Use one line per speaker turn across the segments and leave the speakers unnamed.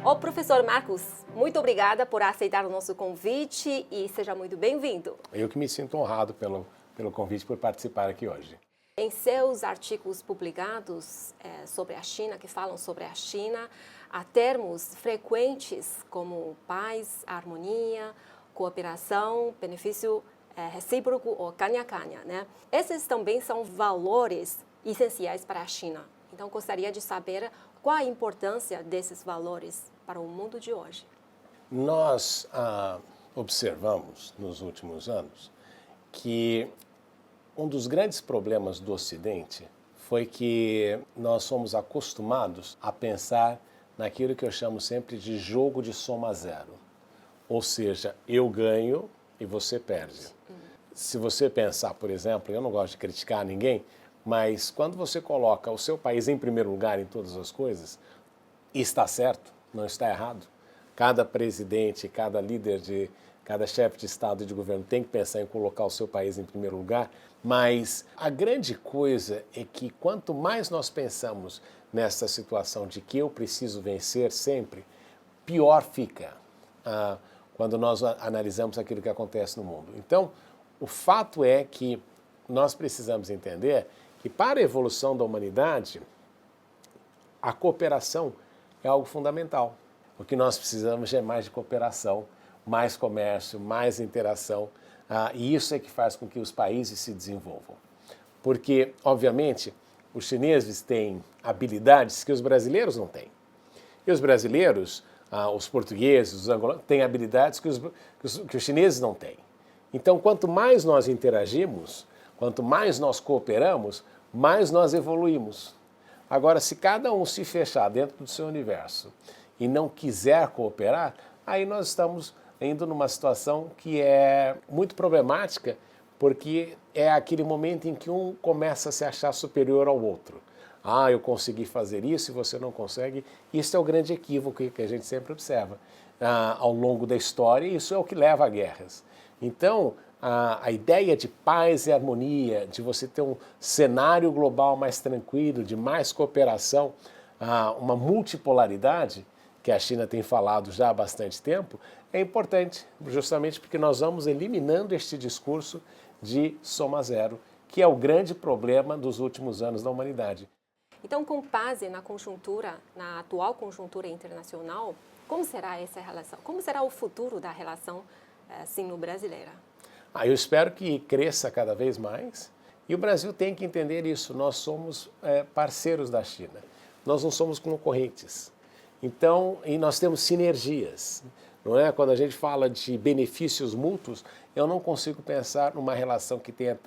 Ô, professor Marcos, muito obrigada por aceitar o nosso convite e seja muito bem-vindo.
Eu que me sinto honrado pelo convite por participar aqui hoje.
Em seus artigos publicados sobre a China, que falam sobre a China, há termos frequentes como paz, harmonia, cooperação, benefício recíproco ou canha-canha, né? Esses também são valores essenciais para a China. Então, gostaria de saber qual a importância desses valores para o mundo de hoje.
Nós observamos nos últimos anos que um dos grandes problemas do Ocidente foi que nós somos acostumados a pensar naquilo que eu chamo sempre de jogo de soma zero. Ou seja, eu ganho e você perde. Se você pensar, por exemplo, eu não gosto de criticar ninguém, mas quando você coloca o seu país em primeiro lugar em todas as coisas, está certo, não está errado. Cada presidente, cada líder cada chefe de Estado e de governo tem que pensar em colocar o seu país em primeiro lugar, mas a grande coisa é que quanto mais nós pensamos nessa situação de que eu preciso vencer sempre, pior fica quando nós analisamos aquilo que acontece no mundo. Então, o fato é que nós precisamos entender que para a evolução da humanidade, a cooperação é algo fundamental. O que nós precisamos é mais de cooperação, mais comércio, mais interação, e isso é que faz com que os países se desenvolvam. Porque, obviamente, os chineses têm habilidades que os brasileiros não têm. E os brasileiros, os portugueses, os angolanos, têm habilidades que os chineses não têm. Então, quanto mais nós interagimos, quanto mais nós cooperamos, mais nós evoluímos. Agora, se cada um se fechar dentro do seu universo e não quiser cooperar, aí nós estamos indo numa situação que é muito problemática, porque é aquele momento em que um começa a se achar superior ao outro. Eu consegui fazer isso e você não consegue. Isso é o grande equívoco que a gente sempre observa ao longo da história, e isso é o que leva a guerras. Então, a ideia de paz e harmonia, de você ter um cenário global mais tranquilo, de mais cooperação, uma multipolaridade, que a China tem falado já há bastante tempo, é importante, justamente porque nós vamos eliminando este discurso de soma zero, que é o grande problema dos últimos anos da humanidade.
Então, com base na conjuntura, na atual conjuntura internacional, como será essa relação? Como será o futuro da relação sino-brasileira?
Eu espero que cresça cada vez mais, e o Brasil tem que entender isso. Nós somos parceiros da China, nós não somos concorrentes. Então, e nós temos sinergias, não é? Quando a gente fala de benefícios mútuos, eu não consigo pensar numa relação que tenha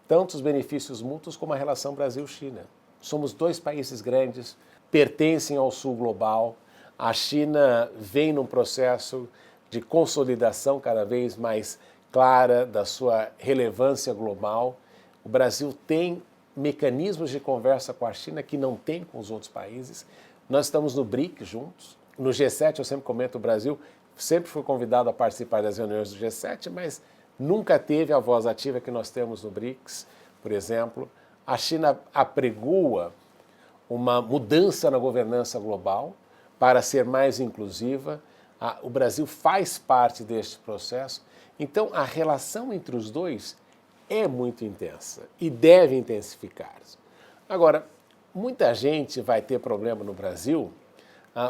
tantos benefícios mútuos como a relação Brasil-China. Somos dois países grandes, pertencem ao sul global. A China vem num processo de consolidação cada vez mais clara da sua relevância global. O Brasil tem mecanismos de conversa com a China que não tem com os outros países. Nós estamos no BRIC juntos. No G7, eu sempre comento, o Brasil sempre foi convidado a participar das reuniões do G7, mas nunca teve a voz ativa que nós temos no BRICS, por exemplo. A China apregoa uma mudança na governança global para ser mais inclusiva. O Brasil faz parte deste processo. Então, a relação entre os dois é muito intensa e deve intensificar. Agora, muita gente vai ter problema no Brasil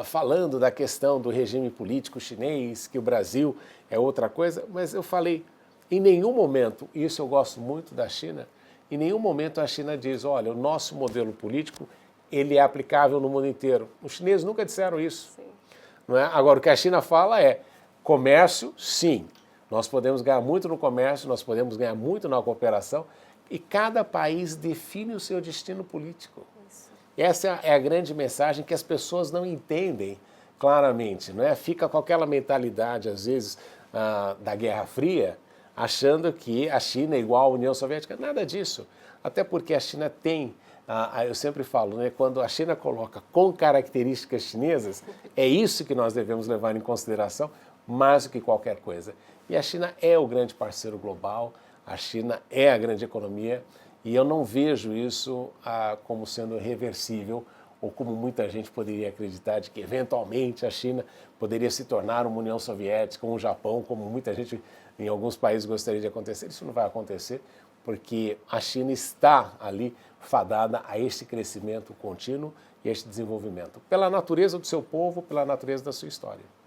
falando da questão do regime político chinês, que o Brasil é outra coisa, mas eu falei, em nenhum momento, e isso eu gosto muito da China, em nenhum momento a China diz, olha, o nosso modelo político ele é aplicável no mundo inteiro. Os chineses nunca disseram isso.
Sim.
Não é? Agora, o que a China fala é, comércio, sim, nós podemos ganhar muito no comércio, nós podemos ganhar muito na cooperação, e cada país define o seu destino político.
Isso.
E essa é a grande mensagem que as pessoas não entendem claramente, não é? Fica com aquela mentalidade, às vezes, da Guerra Fria, achando que a China é igual à União Soviética. Nada disso. Até porque a China tem, eu sempre falo, né, quando a China coloca com características chinesas, é isso que nós devemos levar em consideração mais do que qualquer coisa. E a China é o grande parceiro global, a China é a grande economia, e eu não vejo isso como sendo reversível ou como muita gente poderia acreditar, de que eventualmente a China poderia se tornar uma União Soviética, um Japão, como muita gente em alguns países gostaria de acontecer. Isso não vai acontecer, porque a China está ali fadada a este crescimento contínuo e a este desenvolvimento, pela natureza do seu povo, pela natureza da sua história.